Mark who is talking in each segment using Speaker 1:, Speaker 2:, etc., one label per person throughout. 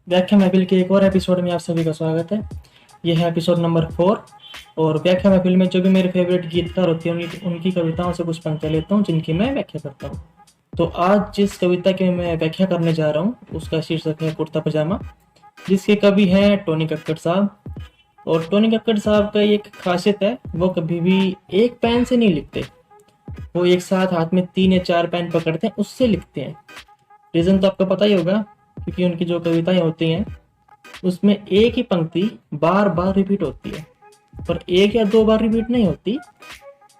Speaker 1: व्याख्या महफिल के एक और एपिसोड में आप सभी का स्वागत है। यह है एपिसोड नंबर 4। और व्याख्या महफिल में जो भी मेरे फेवरेट गीतकार होते हैं उनकी कविताओं से कुछ पंक्तियाँ लेता हूँ जिनकी मैं व्याख्या करता हूँ। तो आज जिस कविता की मैं व्याख्या करने जा रहा हूँ उसका शीर्षक है कुर्ता पजामा, जिसके कवि हैं टोनी कक्कड़ साहब। और टोनी कक्कड़ साहब का एक खासियत है, वो कभी भी एक पेन से नहीं लिखते। वो एक साथ हाथ में 3 या 4 पेन पकड़ते हैं, उससे लिखते हैं। रीज़न तो आपको पता ही होगा, क्योंकि उनकी जो कविताएं होती हैं उसमें एक ही पंक्ति बार बार रिपीट होती है। पर एक या दो बार रिपीट नहीं होती,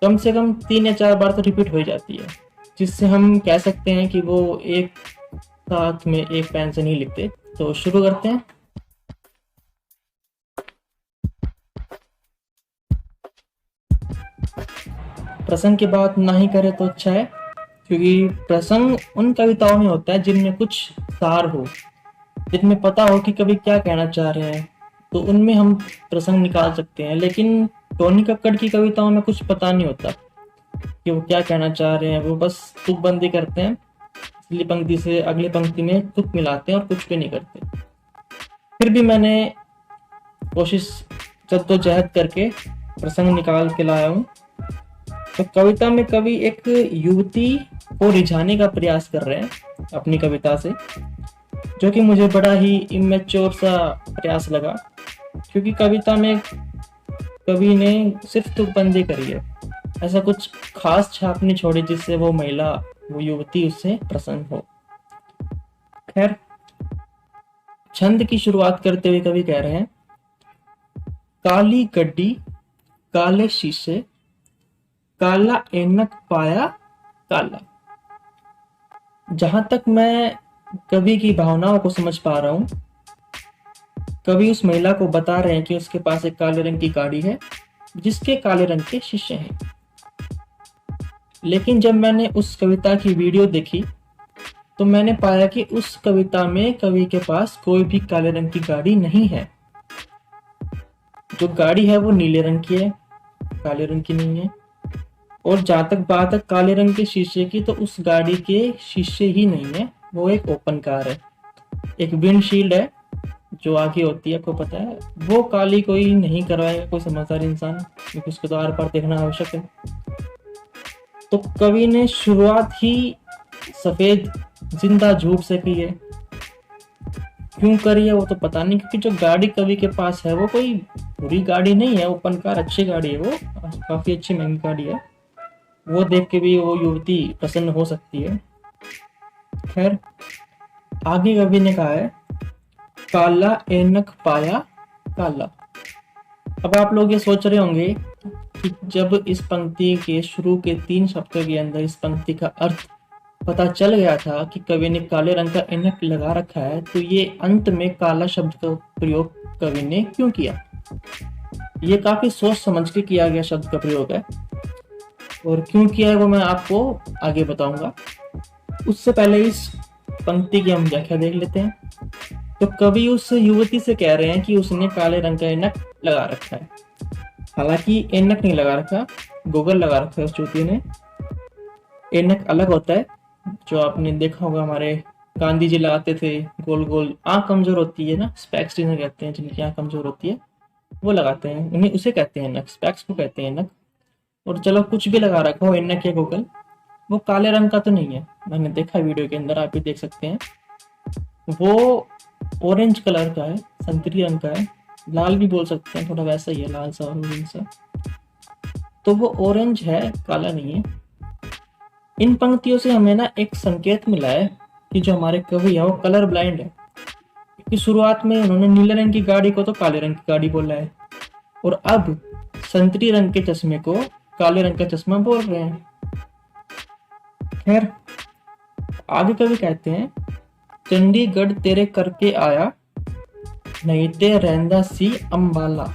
Speaker 1: कम से कम 3 या 4 बार तो रिपीट हो ही जाती है, जिससे हम कह सकते हैं कि वो एक साथ में एक पेन से नहीं लिखते। तो शुरू करते हैं। प्रसंग की बात ना ही करे तो अच्छा है, क्योंकि प्रसंग उन कविताओं में होता है जिनमें कुछ सार हो, जिनमें पता हो कि कवि क्या कहना चाह रहे हैं, तो उनमें हम प्रसंग निकाल सकते हैं। लेकिन टोनी कक्कड़ की कविताओं में कुछ पता नहीं होता कि वो क्या कहना चाह रहे हैं। वो बस तुकबंदी करते हैं, पिछली पंक्ति से अगली पंक्ति में तुक मिलाते हैं और कुछ भी नहीं करते। फिर भी मैंने कोशिश जद्दोजहद करके प्रसंग निकाल के लाया हूँ। तो कविता में कवि एक युवती को रिझाने का प्रयास कर रहे हैं अपनी कविता से, जो कि मुझे बड़ा ही इमेच्योर सा प्रयास लगा, क्योंकि कविता में कवि ने सिर्फ तुकबंदी करी है, ऐसा कुछ खास छाप नहीं छोड़ी जिससे वो महिला, वो युवती उससे प्रसन्न हो। खैर, छंद की शुरुआत करते हुए कवि कह रहे हैं, काली गड्डी काले शीशे काला ऐनक पाया काला। जहां तक मैं कवि की भावनाओं को समझ पा रहा हूँ, कवि उस महिला को बता रहे हैं कि उसके पास एक काले रंग की गाड़ी है जिसके काले रंग के शीशे हैं। लेकिन जब मैंने उस कविता की वीडियो देखी तो मैंने पाया कि उस कविता में कवि के पास कोई भी काले रंग की गाड़ी नहीं है। जो गाड़ी है वो नीले रंग की है, काले रंग की नहीं है। और जहां तक बात है काले रंग के शीशे की, तो उस गाड़ी के शीशे ही नहीं है, वो एक ओपन कार है। एक विंडशील्ड है जो आगे होती है, आपको पता है, वो काली कोई नहीं करवाएगा कोई समझदार इंसान, क्योंकि उसको तो आर पार देखना आवश्यक है। तो कवि ने शुरुआत ही सफेद जिंदा झूठ से की है। क्यों करी है वो तो पता नहीं, क्योंकि जो गाड़ी कवि के पास है वो कोई बुरी गाड़ी नहीं है, ओपन कार अच्छी गाड़ी है, वो काफी अच्छी महंगी गाड़ी है। वो देख के भी वो युवती प्रसन्न हो सकती है। खैर, आगे कवि ने कहा है, काला ऐनक पाया काला। अब आप लोग ये सोच रहे होंगे कि जब इस पंक्ति के शुरू के 3 शब्दों के अंदर इस पंक्ति का अर्थ पता चल गया था कि कवि ने काले रंग का ऐनक लगा रखा है, तो ये अंत में काला शब्द का प्रयोग कवि ने क्यों किया। ये काफी सोच समझ के किया गया शब्द का प्रयोग है, और क्यों किया है वो मैं आपको आगे बताऊंगा। उससे पहले इस पंक्ति की हम व्याख्या देख लेते हैं। तो कवि उस युवती से कह रहे हैं कि उसने काले रंग का ऐनक लगा रखा है। हालांकि ऐनक नहीं लगा रखा, गूगल लगा रखा है उस युवती ने। ऐनक अलग होता है, जो आपने देखा होगा हमारे गांधी जी लगाते थे, गोल गोल, आंख कमजोर होती है ना, स्पेक्स जिन्हें कहते हैं, जिनकी आंख कमजोर होती है वो लगाते हैं, उन्हें उसे कहते हैं ऐनक, स्पेक्स को कहते हैं ऐनक। और चलो कुछ भी लगा रखा हो ऐनक या गूगल, वो काले रंग का तो नहीं है। मैंने देखा वीडियो के अंदर, आप भी देख सकते हैं, वो ऑरेंज कलर का है, संतरी रंग का है, लाल भी बोल सकते हैं, थोड़ा वैसा ही है, लाल सा और ऑरेंज सा। तो वो ऑरेंज है, काला नहीं है। इन पंक्तियों से हमें ना एक संकेत मिला है कि जो हमारे कवि है वो कलर ब्लाइंड है, क्योंकि शुरुआत में उन्होंने नीले रंग की गाड़ी को तो काले रंग की गाड़ी बोला है, और अब संतरी रंग के चश्मे को काले रंग का चश्मा बोल रहे हैं। खैर, आगे कवि कहते हैं, चंडीगढ़ तेरे करके आया नहीं ते रहंदा सी अंबाला।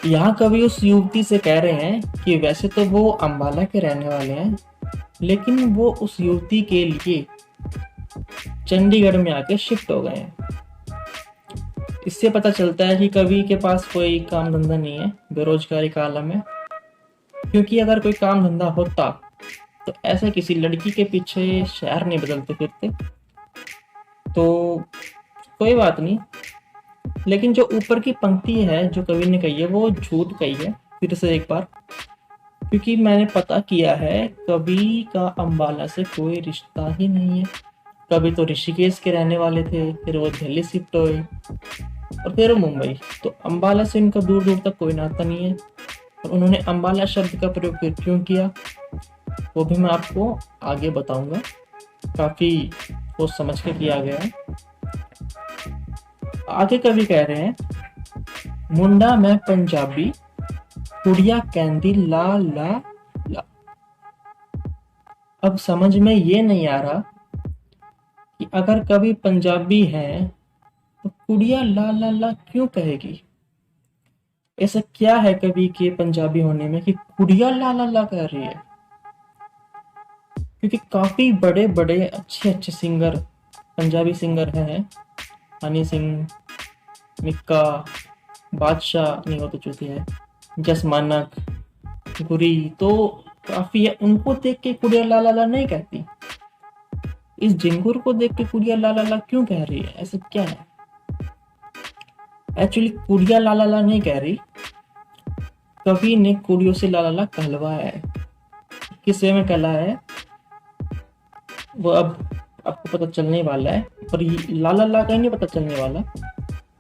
Speaker 1: यहाँ कवि उस युवती से कह रहे हैं कि वैसे तो वो अंबाला के रहने वाले हैं, लेकिन वो उस युवती के लिए चंडीगढ़ में आके शिफ्ट हो गए हैं। इससे पता चलता है कि कवि के पास कोई काम धंधा नहीं है, बेरोजगारी का आलम है। क्योंकि अगर कोई काम धंधा होता तो ऐसे किसी लड़की के पीछे शहर नहीं बदलते फिरते। तो कोई बात नहीं, लेकिन जो ऊपर की पंक्ति है जो कवि ने कही है वो झूठ कही है फिर से एक बार, क्योंकि मैंने पता किया है कवि का अंबाला से कोई रिश्ता ही नहीं है। कवि तो ऋषिकेश के रहने वाले थे, फिर वो दिल्ली शिफ्ट हुए और फिर वो मुंबई, तो अंबाला से इनका दूर दूर तक कोई नाता नहीं है। और उन्होंने अंबाला शब्द का प्रयोग फिर क्यों किया वो भी मैं आपको आगे बताऊंगा, काफी सोच समझ के किया गया है। आगे कवि कह रहे हैं, मुंडा मैं पंजाबी कुड़िया कहंदी ला ला ला। अब समझ में ये नहीं आ रहा कि अगर कवि पंजाबी है तो कुड़िया ला ला ला क्यों कहेगी। ऐसा क्या है कवि के पंजाबी होने में कि कुड़िया ला ला ला कह रही है। क्योंकि काफी बड़े बड़े अच्छे अच्छे सिंगर पंजाबी सिंगर हैं, हनी सिंह, मिक्का, बादशाह नहीं, वो तो चूती है, जसमानक, गुरी, तो काफी है। उनको देख के कुड़िया ला ला ला नहीं कहती, इस जिंगुर को देख के कुड़िया ला ला ला क्यों कह रही है, ऐसा क्या है। एक्चुअली कुड़िया ला ला ला नहीं कह रही, कवि ने कुड़ियों से ला ला ला कहलवाया है। किस वे में कहला है वो अब आपको पता चलने वाला है, पर ला ला ला का ही नहीं पता चलने वाला।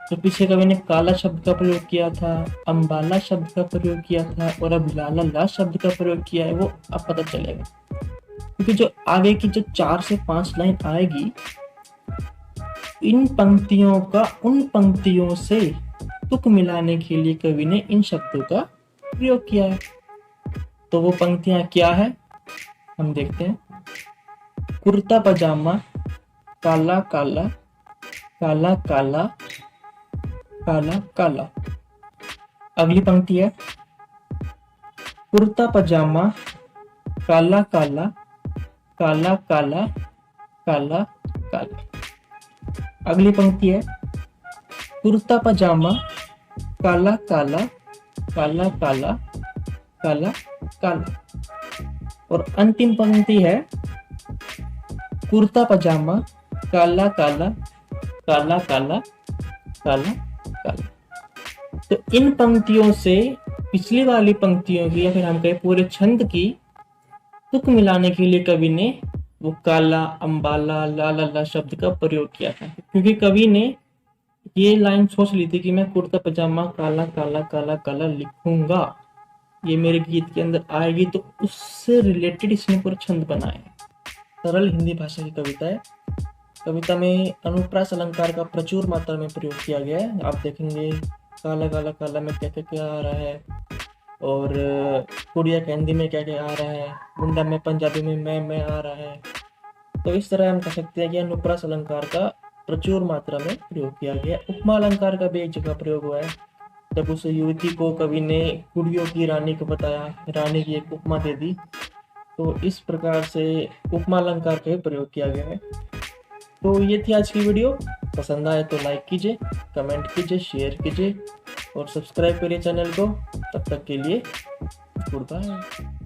Speaker 1: तो पीछे कवि ने काला शब्द का प्रयोग किया था, अंबाला शब्द का प्रयोग किया था, और अब लाला ला शब्द का प्रयोग किया है, वो अब पता चलेगा। क्योंकि जो आगे की जो 4 से 5 लाइन आएगी, इन पंक्तियों का उन पंक्तियों से तुक मिलाने के लिए कवि ने इन शब्दों का प्रयोग किया है। तो वो पंक्तियां क्या है हम देखते हैं। कुर्ता पजामा काला काला काला काला काला काला। अगली पंक्ति है कुर्ता पजामा काला काला काला काला काला काला। अगली पंक्ति है कुर्ता पजामा काला काला काला काला काला काला। और अंतिम पंक्ति है कुर्ता पजामा काला काला काला काला काला काला। तो इन पंक्तियों से पिछली वाली पंक्तियों की या फिर हम कहें पूरे छंद की तुक मिलाने के लिए कवि ने वो काला, अंबाला, लाला ला शब्द का प्रयोग किया था। क्योंकि कवि ने ये लाइन सोच ली थी कि मैं कुर्ता पजामा काला काला काला काला लिखूंगा, ये मेरे गीत के अंदर आएगी, तो उससे रिलेटेड इसने पूरा छंद बनाया। सरल हिंदी भाषा की कविता है। कविता में अनुप्रास अलंकार का प्रचुर मात्रा में प्रयोग किया गया है। आप देखेंगे काला काला काला में क्या क्या क्या आ रहा है, और कुड़िया कहंदी में क्या क्या आ रहा है, मुंडा में पंजाबी में मैं आ रहा है। तो इस तरह हम कह सकते हैं कि अनुप्रास अलंकार का प्रचुर मात्रा में प्रयोग किया गया। उपमा अलंकार का भी एक जगह प्रयोग हुआ है, जब उस युवती को कवि ने कुड़ियों की रानी को बताया, रानी की एक उपमा दे दी। तो इस प्रकार से उपमा अलंकार का प्रयोग किया गया है। तो ये थी आज की वीडियो। पसंद आए तो लाइक कीजिए, कमेंट कीजिए, शेयर कीजिए और सब्सक्राइब करिए चैनल को। तब तक के लिए गुड बाय।